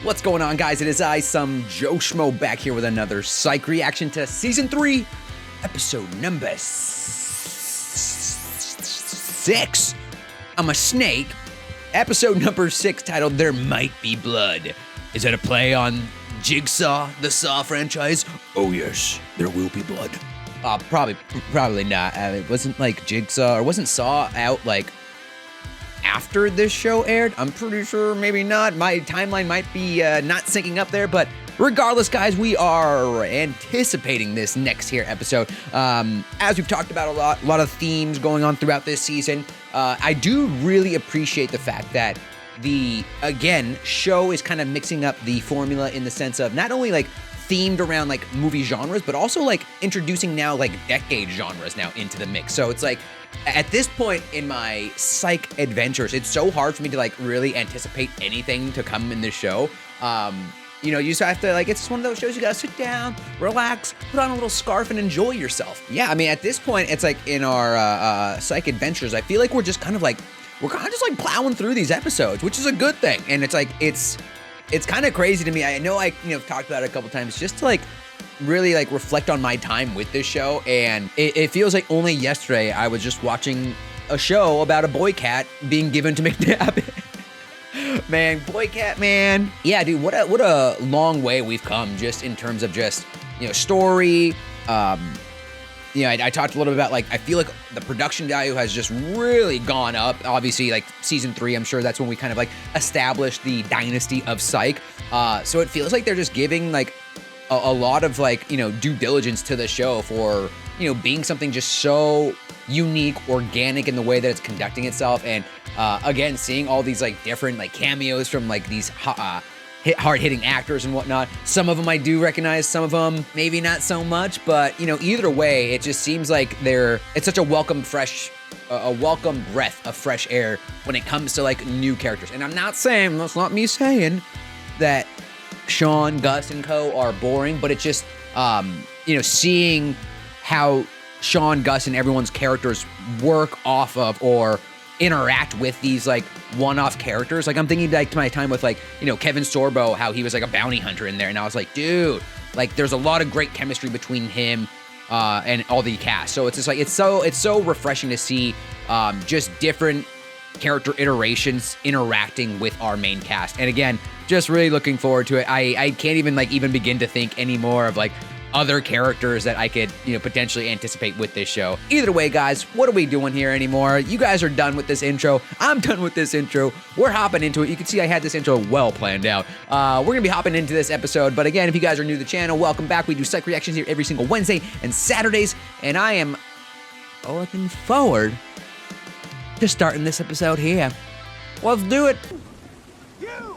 What's going on, guys? It is I, some Joe Schmo, back here with another Psych Reaction to Season 3, Episode number 6. I'm a snake. Episode number 6, titled There Might Be Blood. Is that a play on Jigsaw, the Saw franchise? Oh yes, there will be blood. Probably not. It wasn't like Jigsaw, or wasn't Saw out like after this show aired? I'm pretty sure maybe not. My timeline might be not syncing up there, but regardless, guys, we are anticipating this next here episode. As we've talked about a lot of themes going on throughout this season. I do really appreciate the fact that the, again, show is kind of mixing up the formula in the sense of not only like themed around like movie genres, but also like introducing now like decade genres now into the mix. So it's like, at this point in my Psych adventures, it's so hard for me to like really anticipate anything to come in this show. You know, you just have to, like, it's just one of those shows you gotta sit down, relax, put on a little scarf and enjoy yourself. Yeah, I mean, at this point, it's like in our Psych adventures, I feel like we're just kind of like plowing through these episodes, which is a good thing. And it's like, it's kind of crazy to me. I know I, talked about it a couple times just to like really like reflect on my time with this show. And it feels like only yesterday I was just watching a show about a boy cat being given to McNabb. Man, boy cat, man. Yeah, dude, what a long way we've come just in terms of just, story. I talked a little bit about, like, I feel like the production value has just really gone up. Obviously, like, season 3, I'm sure that's when we kind of, like, established the dynasty of Psych. So it feels like they're just giving, like, a lot of, like, due diligence to the show for, being something just so unique, organic in the way that it's conducting itself. And, again, seeing all these, like, different, like, cameos from, like, these hard-hitting actors and whatnot. Some of them I do recognize, some of them maybe not so much, but, either way, it just seems like it's such a welcome welcome breath of fresh air when it comes to, like, new characters. And I'm not saying, that's not me saying that Sean, Gus, and co are boring, but it's just, seeing how Sean, Gus, and everyone's characters work off of or interact with these like one-off characters. Like I'm thinking like to my time with like, Kevin Sorbo, how he was like a bounty hunter in there. And I was like, dude, like there's a lot of great chemistry between him and all the cast. So it's just like, it's so refreshing to see just different character iterations interacting with our main cast. And again, just really looking forward to it. I can't even begin to think anymore of like other characters that I could, potentially anticipate with this show. Either way, guys, what are we doing here anymore? You guys are done with this intro. I'm done with this intro. We're hopping into it. You can see I had this intro well planned out. We're gonna be hopping into this episode, but again, if you guys are new to the channel, welcome back. We do Psych Reactions here every single Wednesday and Saturdays, and I am looking forward to starting this episode here. Let's do it. You!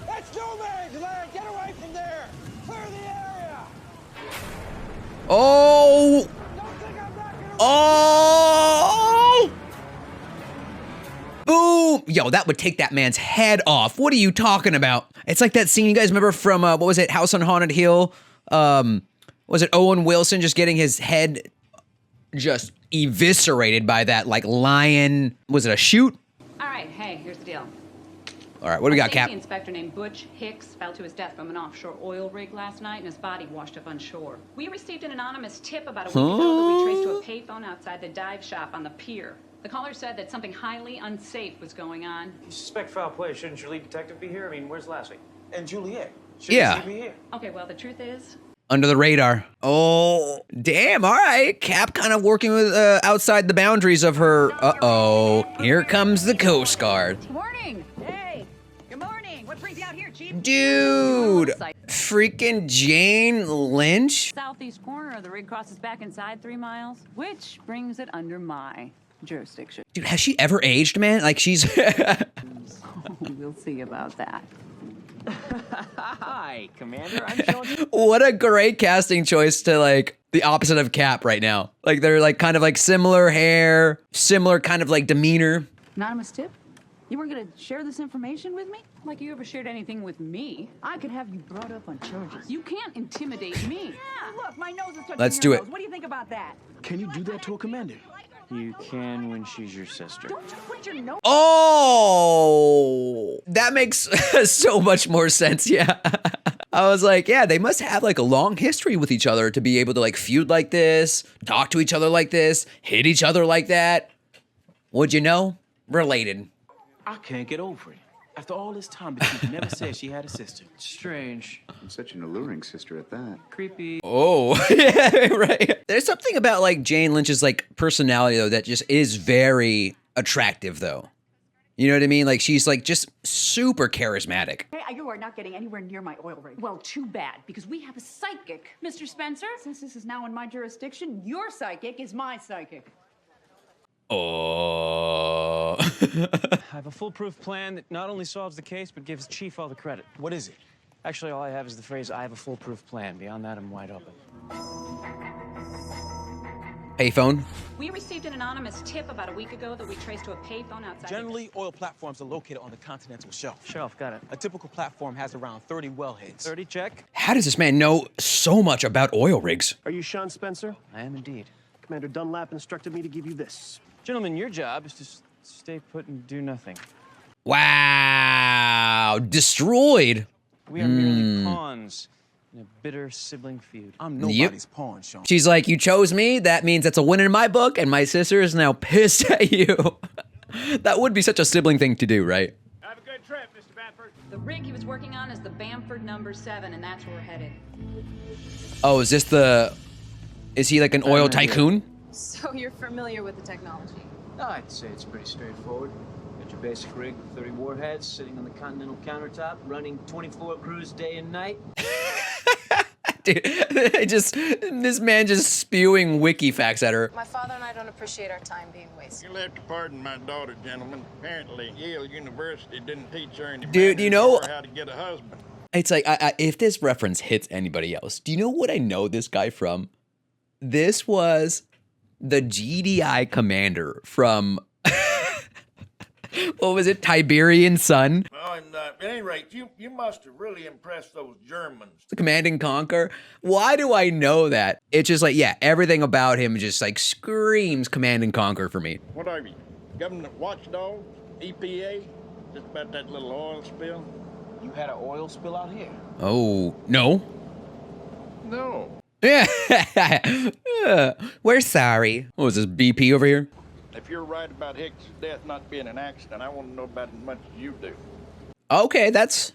That's no man's land! Get away from there! Clear the area! Oh! Don't think I'm not gonna... Oh! Boom! Yo, that would take that man's head off. What are you talking about? It's like that scene you guys remember from, what was it, House on Haunted Hill? Was it Owen Wilson just getting his head just eviscerated by that, like, lion? Was it a shoot? All right, hey, here's the deal. All right, what do we got, Cap? An inspector named Butch Hicks fell to his death from an offshore oil rig last night, and his body washed up on shore. We received an anonymous tip about a week ago that we traced to a payphone outside the dive shop on the pier. The caller said that something highly unsafe was going on. You suspect foul play. Shouldn't your lead detective be here? I mean, where's Lassie? And Juliet. Yeah. She be here? Okay, well, the truth is... Under the radar. Oh, damn. All right. Cap kind of working with outside the boundaries of her. Uh-oh. Here comes the Coast Guard. Good morning. Hey. Good morning. What brings you out here, Chief? Dude. Freaking Jane Lynch. Southeast corner of the rig crosses back inside 3 miles, which brings it under my jurisdiction. Dude, has she ever aged, man? Like, she's... We'll see about that. Hi, Commander. I'm showing. What a great casting choice to, like, the opposite of Cap right now. Like, they're, like, kind of, like, similar hair, similar kind of, like, demeanor. Anonymous tip? You weren't gonna share this information with me? Like you ever shared anything with me? I could have you brought up on charges. You can't intimidate me. Yeah, look, my nose is touching Let's your do it. nose. What do you think about that? Can you do that to a commander? You can when she's your sister. Don't you put your nose. Oh, that makes so much more sense. Yeah. I was like, yeah, they must have like a long history with each other to be able to like feud like this, talk to each other like this, hit each other like that. Would you know? Related. I can't get over it. After all this time, but she never said she had a sister. Strange. And such an alluring sister at that. Creepy. Oh, yeah, right. There's something about like Jane Lynch's like personality though that just is very attractive though. You know what I mean? Like she's like just super charismatic. Hey, you are not getting anywhere near my oil rig. Well, too bad, because we have a psychic. Mr. Spencer, since this is now in my jurisdiction, your psychic is my psychic. Oh. I have a foolproof plan that not only solves the case, but gives Chief all the credit. What is it? Actually, all I have is the phrase, I have a foolproof plan. Beyond that, I'm wide open. Payphone. We received an anonymous tip about a week ago that we traced to a payphone outside. Generally, oil platforms are located on the continental shelf. Shelf, got it. A typical platform has around 30 wellheads. 30 check. How does this man know so much about oil rigs? Are you Sean Spencer? I am indeed. Commander Dunlap instructed me to give you this. Gentlemen, your job is to stay put and do nothing. Wow. Destroyed. We are merely pawns in a bitter sibling feud. I'm nobody's pawn, Sean. She's like, you chose me. That means that's a win in my book. And my sister is now pissed at you. That would be such a sibling thing to do, right? Have a good trip, Mr. Bamford. The rig he was working on is the Bamford number 7, and that's where we're headed. Oh, is he like an oil tycoon? So you're familiar with the technology? I'd say it's pretty straightforward. Got your basic rig with 30 warheads sitting on the continental countertop, running 24 crews day and night. Dude, this man just spewing wiki facts at her. My father and I don't appreciate our time being wasted. You'll have to pardon my daughter, gentlemen. Apparently, Yale University didn't teach her any Dude, you know- how to get a husband. It's like, if this reference hits anybody else, do you know what I know this guy from? This was the GDI commander from, what was it, Tiberian Sun? Well, and at any rate, you must have really impressed those Germans. The Command and Conquer. Why do I know that? It's just like, yeah, everything about him just like screams Command and Conquer for me. What are you, government watchdog, EPA? Just about that little oil spill? You had an oil spill out here. Oh, no. No. Yeah. We're sorry. What was this, BP over here? If you're right about Hicks' death not being an accident, I want to know about it as much as you do. Okay, that's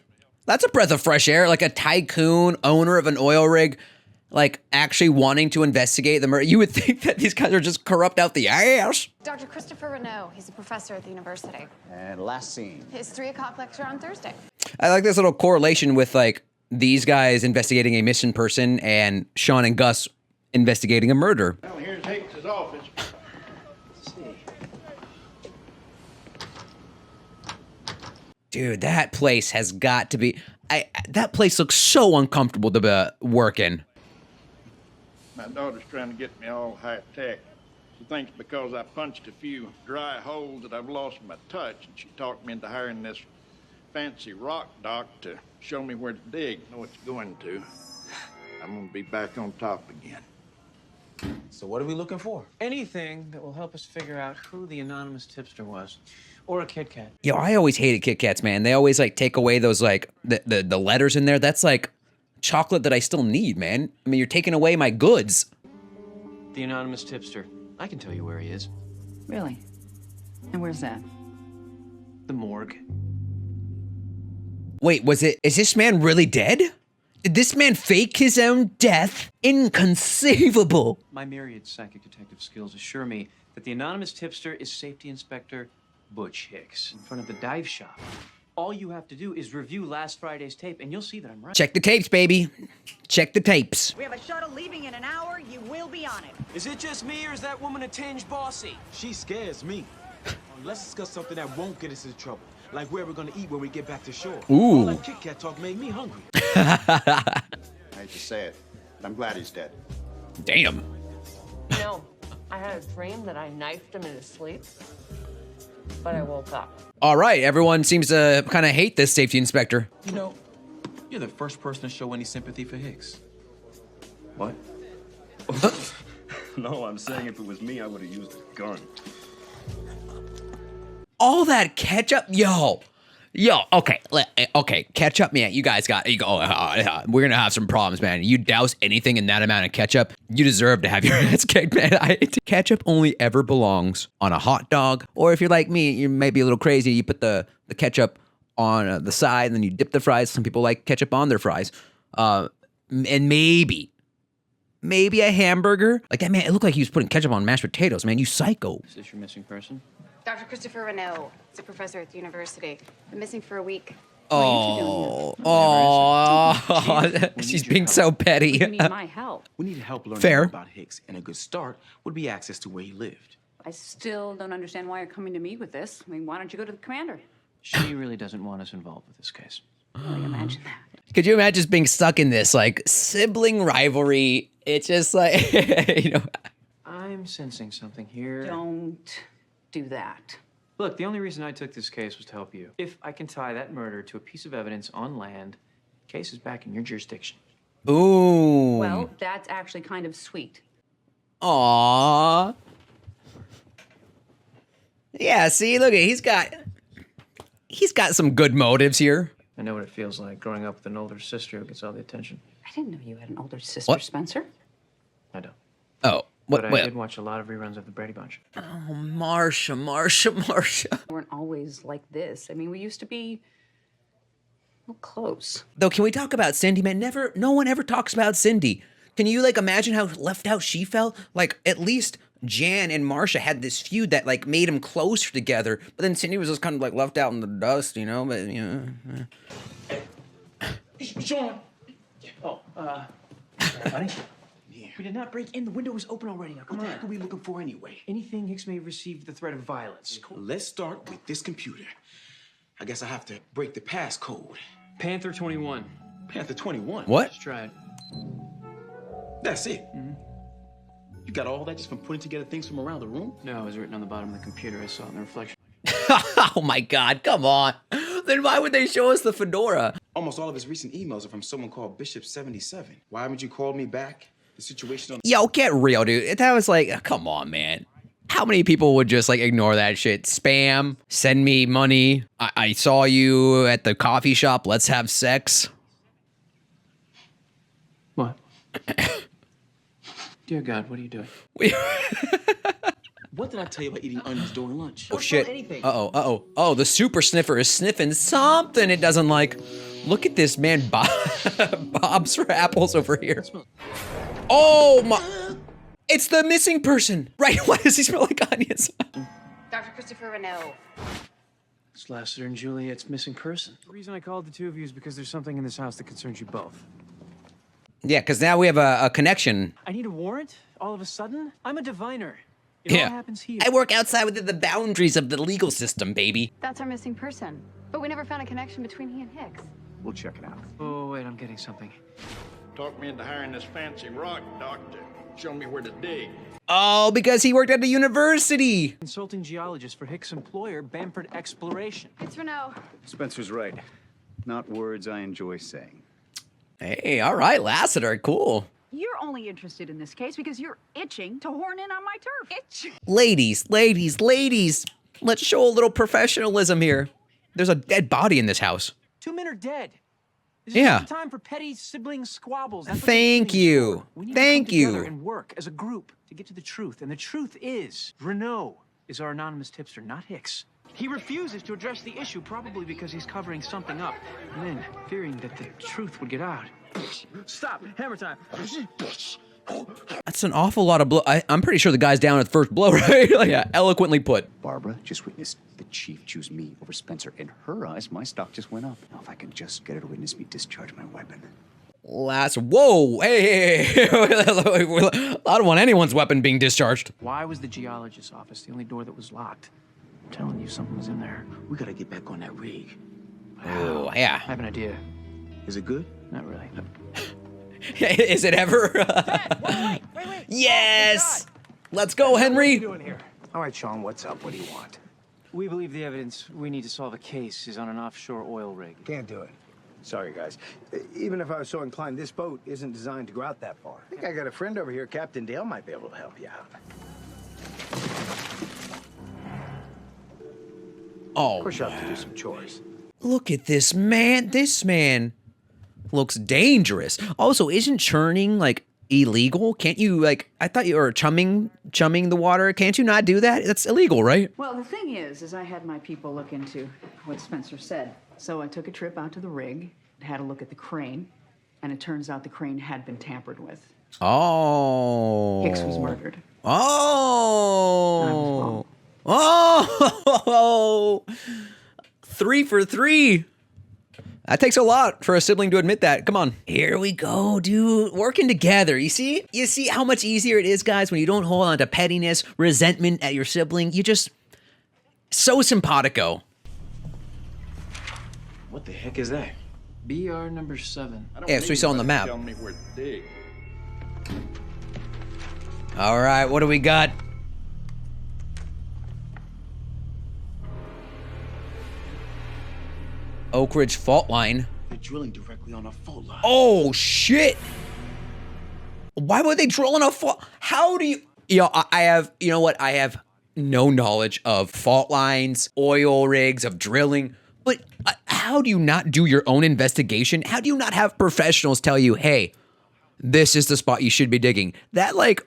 a breath of fresh air. Like a tycoon, owner of an oil rig, like actually wanting to investigate the murder. You would think that these guys are just corrupt out the ass. Dr. Christopher Renaud, he's a professor at the university. And last scene. His 3 o'clock lecture on Thursday. I like this little correlation with like these guys investigating a missing person and Sean and Gus investigating a murder. Well, here's Hicks' office. Let's see. Dude, that place has got to be... that place looks so uncomfortable to be working. My daughter's trying to get me all high-tech. She thinks because I punched a few dry holes that I've lost my touch, and she talked me into hiring this fancy rock doc to show me where to dig. Know it's going to. I'm gonna be back on top again. So what are we looking for? Anything that will help us figure out who the anonymous tipster was. Or a Kit Kat. Yo, I always hated Kit Kats, man. They always like take away those like the letters in there. That's like chocolate that I still need, man. I mean, you're taking away my goods. The anonymous tipster. I can tell you where he is. Really? And where's that? The morgue. Wait, is this man really dead? Did this man fake his own death? Inconceivable. My myriad psychic detective skills assure me that the anonymous tipster is Safety Inspector Butch Hicks in front of the dive shop. All you have to do is review last Friday's tape, and you'll see that I'm right. Check the tapes, baby. Check the tapes. We have a shuttle leaving in an hour. You will be on it. Is it just me, or is that woman a tinge bossy? She scares me. Let's discuss something that won't get us into trouble. Like where we're gonna eat when we get back to shore. Ooh. All that Kit Kat talk made me hungry. I hate to say it, but I'm glad he's dead. Damn. You know, I had a dream that I knifed him in his sleep, but I woke up. All right, everyone seems to kind of hate this safety inspector. You know, you're the first person to show any sympathy for Hicks. What? No, I'm saying if it was me, I would have used a gun. All that ketchup, yo, okay, ketchup, man. You guys got, we're gonna have some problems, man. You douse anything in that amount of ketchup, you deserve to have your ass kicked, man. Ketchup only ever belongs on a hot dog, or if you're like me, you may be a little crazy. You put the ketchup on the side, and then you dip the fries. Some people like ketchup on their fries, and maybe a hamburger. Like that man, it looked like he was putting ketchup on mashed potatoes, man. You psycho. Is this your missing person? Dr. Christopher Renaud. He's a professor at the university. Been missing for a week. Oh, she's being so petty. You need my help. We need help learning Fair. more about Hicks, and a good start would be access to where he lived. I still don't understand why you're coming to me with this. I mean, why don't you go to the commander? She really doesn't want us involved with this case. Really imagine that. Could you imagine just being stuck in this like sibling rivalry? It's just like, you know. I'm sensing something here. Don't do that. Look, the only reason I took this case was to help you. If I can tie that murder to a piece of evidence on land, the case is back in your jurisdiction. Boom. Well, that's actually kind of sweet. Aww. Yeah, see, look, he's got some good motives here. I know what it feels like growing up with an older sister who gets all the attention. I didn't know you had an older sister, What? Spencer. I don't. Oh, But I what? did watch a lot of reruns of The Brady Bunch. Oh, Marsha. We weren't always like this. I mean, we used to be well, close. Though, can we talk about Cindy, man? No one ever talks about Cindy. Can you, like, imagine how left out she felt? Like, at least Jan and Marsha had this feud that, like, made them closer together. But then Cindy was just kind of, like, left out in the dust, you know? But, you know. Sean! Oh, buddy? Yeah. We did not break in. The window was open already. Now, come on. What are we looking for anyway? Anything Hicks may have received the threat of violence. Let's start with this computer. I guess I have to break the passcode. Panther 21. Panther 21? What? Just try it. That's it? You got all that just from putting together things from around the room? No, it was written on the bottom of the computer. I saw it in the reflection. Oh, my God. Come on. Then why would they show us the fedora? Almost all of his recent emails are from someone called Bishop77. Why haven't you called me back? The situation on... Yo, get real, dude. That was like, come on, man. How many people would just, like, ignore that shit? Spam, send me money. I saw you at the coffee shop. Let's have sex. What? Dear God, what are you doing? What did I tell you about eating onions during lunch? Oh, shit. Uh-oh. Oh, the super sniffer is sniffing something it doesn't like. Look at this, man. Bob's for apples over here. Oh, my. It's the missing person. Right, why does he smell like onions? Dr. Christopher Renaud. It's Lassiter and Juliet's missing person. The reason I called the two of you is because there's something in this house that concerns you both. Yeah, because now we have a connection. I need a warrant all of a sudden? I'm a diviner. It all happens here. I work outside within the boundaries of the legal system, baby. That's our missing person. But we never found a connection between he and Hicks. We'll check it out. Oh, wait, I'm getting something. Talked me into hiring this fancy rock doc to show me where to dig. Oh, because he worked at the university. Consulting geologist for Hicks' employer, Bamford Exploration. It's Renaud. Spencer's right. Not words I enjoy saying. Hey, all right, Lassiter, cool. You're only interested in this case because you're itching to horn in on my turf. Itch. Ladies, let's show a little professionalism here. There's a dead body in this house. 2 men are dead. This Yeah. is not time for petty sibling squabbles. That's what Thank this meeting's you. for. We need Thank to come together you. and work as a group to get to the truth. And the truth is, Renaud is our anonymous tipster, not Hicks. He refuses to address the issue, probably because he's covering something up. And then, fearing that the truth would get out. Stop. Hammer time. That's an awful lot of blow. I'm pretty sure the guy's down at the first blow, right? Yeah, eloquently put. Barbara just witnessed the chief choose me over Spencer. In her eyes, my stock just went up. Now, if I can just get her to witness me discharge my weapon. Whoa, hey. I don't want anyone's weapon being discharged. Why was the geologist's office the only door that was locked? I'm telling you, something was in there. We gotta get back on that rig. Oh, yeah. I have an idea. Is it good? Not really. Is it ever? Dad, wait. Yes. Let's go, Henry. What are you doing here? All right, Sean, what's up? What do you want? We believe the evidence we need to solve a case is on an offshore oil rig. Can't do it. Sorry, guys. Even if I was so inclined, this boat isn't designed to go out that far. I think I got a friend over here, Captain Dale, might be able to help you out. Oh, of course, you have to do some chores. look at this man. This man looks dangerous. Also, isn't churning like illegal? Can't you like? I thought you were chumming the water. Can't you not do that? That's illegal, right? Well, the thing is I had my people look into what Spencer said. So I took a trip out to the rig, had a look at the crane, and it turns out the crane had been tampered with. Oh. Hicks was murdered. Oh. Oh. 3 for 3. That takes a lot for a sibling to admit that. Come on. Here we go, dude. Working together. You see? You see how much easier it is, guys, when you don't hold on to pettiness, resentment at your sibling. You just... So simpatico. What the heck is that? BR number 7. Yeah, so we saw on the map. Tell me where to dig. All right, what do we got? Oak Ridge fault line. They're drilling directly on a fault line. Oh, shit. Why would they drill on a fault? How do you... Yo, I have... You know what? I have no knowledge of fault lines, oil rigs, of drilling. But how do you not do your own investigation? How do you not have professionals tell you, hey, this is the spot you should be digging? That, like...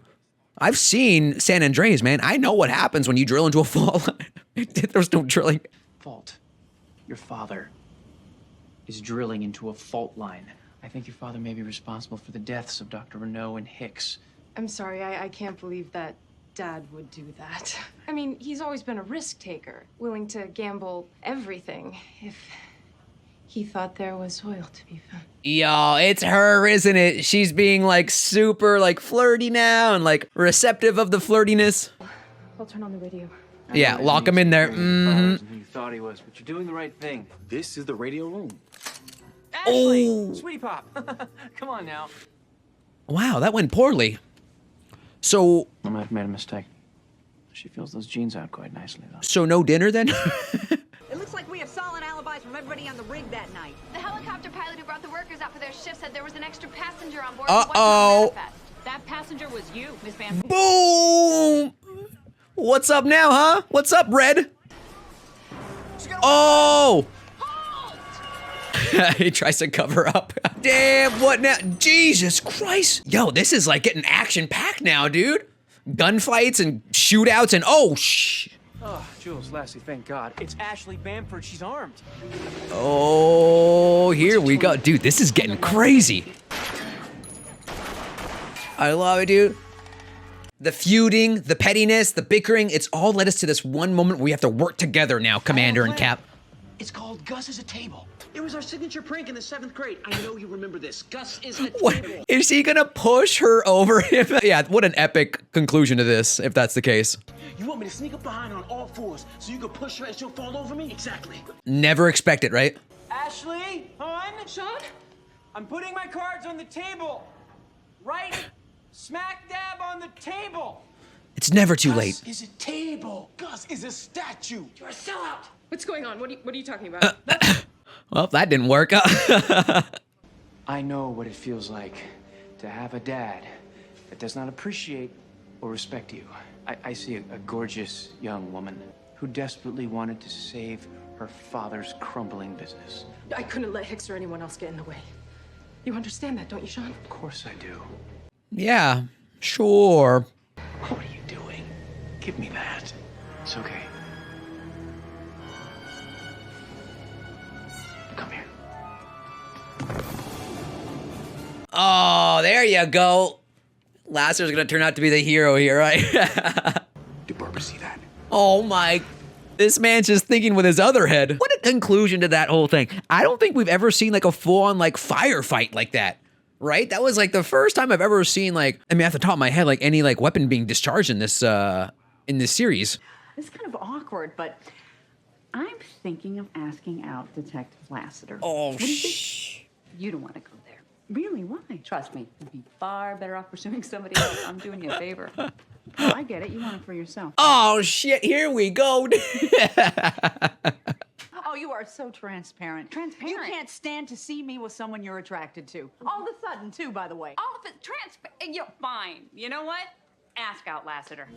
I've seen San Andreas, man. I know what happens when you drill into a fault line. There's no drilling. Fault. Your father is drilling into a fault line. I think your father may be responsible for the deaths of Dr. Renault and Hicks. I'm sorry, I can't believe that Dad would do that. I mean, he's always been a risk taker, willing to gamble everything if he thought there was oil to be found. Yo, it's her, isn't it? She's being like super like flirty now and like receptive of the flirtiness. I'll turn on the radio. Yeah, lock him in there. Mm-hmm. You thought he was, but you're doing the right thing. This is the radio room. Ashley, Oh. Sweetie Pop. Come on now. Wow, that went poorly. So, I might have made a mistake. She fills those jeans out quite nicely, though. so no dinner then? It looks like we have solid alibis from everybody on the rig that night. The helicopter pilot who brought the workers out for their shift said there was an extra passenger on board. Uh-oh. That passenger was you, Miss Van. Boom! What's up now, huh? What's up, Red? Oh! He tries to cover up. Damn, what now? Jesus Christ. Yo, this is like getting action-packed now, dude. Gunfights and shootouts and oh, shh. Oh, Jules, Lassie, thank God. It's Ashley Bamford. She's armed. Oh, here we go. Dude, this is getting crazy. I love it, dude. The feuding, the pettiness, the bickering, it's all led us to this one moment where we have to work together now, Commander and Cap. It's called Gus is a Table. It was our signature prank in the 7th grade. I know you remember this. Gus is a What? table. Is he gonna push her over him? Yeah, what an epic conclusion to this, if that's the case. You want me to sneak up behind on all fours so you can push her and she'll fall over me? Exactly. Never expect it, right? Ashley, hon? Sean? I'm putting my cards on the table. Right smack dab on the table. It's never too late. Gus is a table. Gus is a statue. You're a sellout. What's going on? What are you talking about? Well, that didn't work. I know what it feels like to have a dad that does not appreciate or respect you. I see a gorgeous young woman who desperately wanted to save her father's crumbling business. I couldn't let Hicks or anyone else get in the way. You understand that, don't you, Sean? Of course I do. Yeah, sure. What are you doing? Give me that. It's okay. Come here. Oh, there you go. Lasser's gonna turn out to be the hero here, right? Did Barbara see that? Oh my, this man's just thinking with his other head. What a conclusion to that whole thing. I don't think we've ever seen like a full-on like firefight like that, right? That was like the first time I've ever seen like, I mean, off the top of my head, like any like weapon being discharged in this series. It's kind of awkward, but I'm thinking of asking out Detective Lassiter. Oh, What do you think? You don't want to go there. Really? Why? Trust me, you'd be far better off pursuing somebody else. I'm doing you a favor. Oh, I get it. You want it for yourself. Oh shit, here we go. Oh, you are so transparent. Transparent? You can't stand to see me with someone you're attracted to. All of a sudden, too, by the way. All of it transparent. You're fine. You know what? Ask out Lassiter.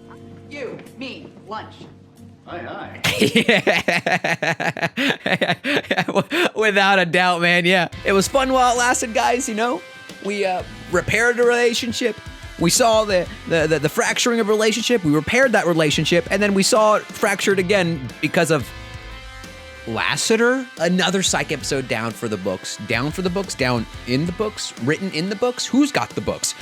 You, me, lunch. Aye. Without a doubt, man. Yeah, it was fun while it lasted, guys. You know, we repaired a relationship. We saw the fracturing of a relationship. We repaired that relationship, and then we saw it fractured again because of Lassiter. Another Psych episode down for the books. Down for the books. Down in the books. Written in the books. Who's got the books?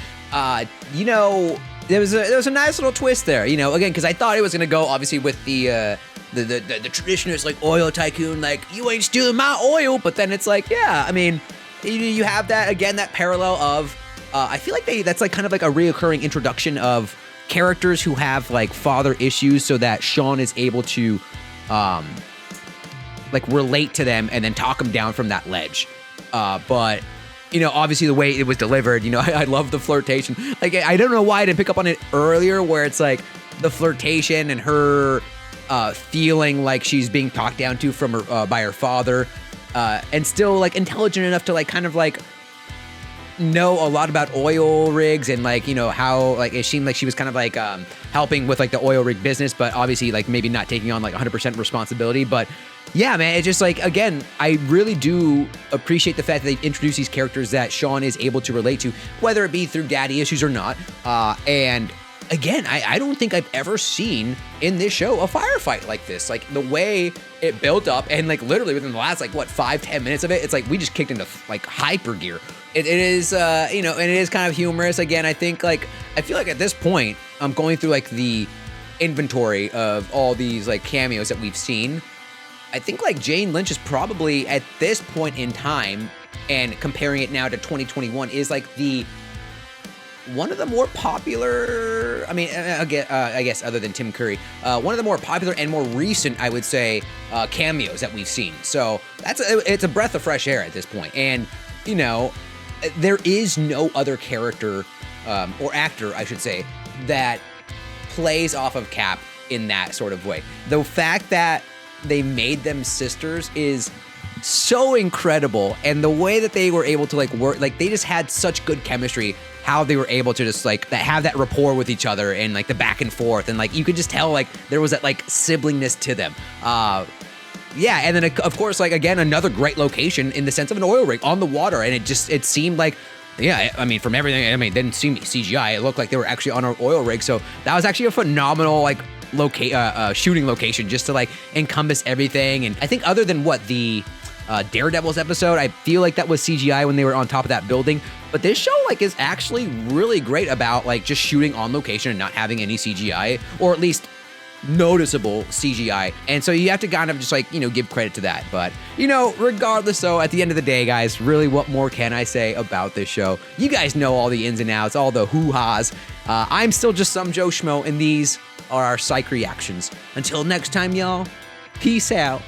You know, there was a nice little twist there. You know, again, because I thought it was gonna go obviously with the traditionalist like oil tycoon, like you ain't stealing my oil. But then it's like, yeah, I mean, you have that again, that parallel of. I feel like that's like kind of like a reoccurring introduction of characters who have like father issues so that Sean is able to like relate to them and then talk them down from that ledge. But you know, obviously the way it was delivered, you know, I love the flirtation. Like, I don't know why I didn't pick up on it earlier where it's like the flirtation and her feeling like she's being talked down to from her by her father and still like intelligent enough to like kind of like know a lot about oil rigs and like, you know, how like it seemed like she was kind of like helping with like the oil rig business, but obviously like maybe not taking on like 100% responsibility. But yeah, man, it's just like, again, I really do appreciate the fact that they introduce these characters that Sean is able to relate to, whether it be through daddy issues or not. And again, I don't think I've ever seen in this show a firefight like this. Like the way it built up and like literally within the last like what 5-10 minutes of it, it's like we just kicked into like hyper gear. It is you know, and it is kind of humorous. Again, I think like I feel like at this point I'm going through like the inventory of all these like cameos that we've seen. I think like Jane Lynch is probably at this point in time and comparing it now to 2021 is like the one of the more popular, I mean, I guess other than Tim Curry, one of the more popular and more recent, I would say, cameos that we've seen. So it's a breath of fresh air at this point. And, you know, there is no other character, or actor, I should say, that plays off of Cap in that sort of way. The fact that they made them sisters is so incredible. And the way that they were able to like work, like they just had such good chemistry, how they were able to just like have that rapport with each other and like the back and forth. And like, you could just tell like there was that like siblingness to them. Yeah. And then of course, like again, another great location in the sense of an oil rig on the water. And it seemed like, yeah, I mean, from everything, I mean, it didn't seem CGI. It looked like they were actually on an oil rig. So that was actually a phenomenal like shooting location just to like encompass everything. And I think other than what the Daredevil's episode, I feel like that was CGI when they were on top of that building. But this show like is actually really great about like just shooting on location and not having any CGI, or at least noticeable CGI. And so you have to kind of just like, you know, give credit to that. But, you know, regardless, though, at the end of the day, guys, really what more can I say about this show? You guys know all the ins and outs, all the hoo-has. I'm still just some Joe Schmo, and these are our Psych Reactions. Until next time, y'all, peace out.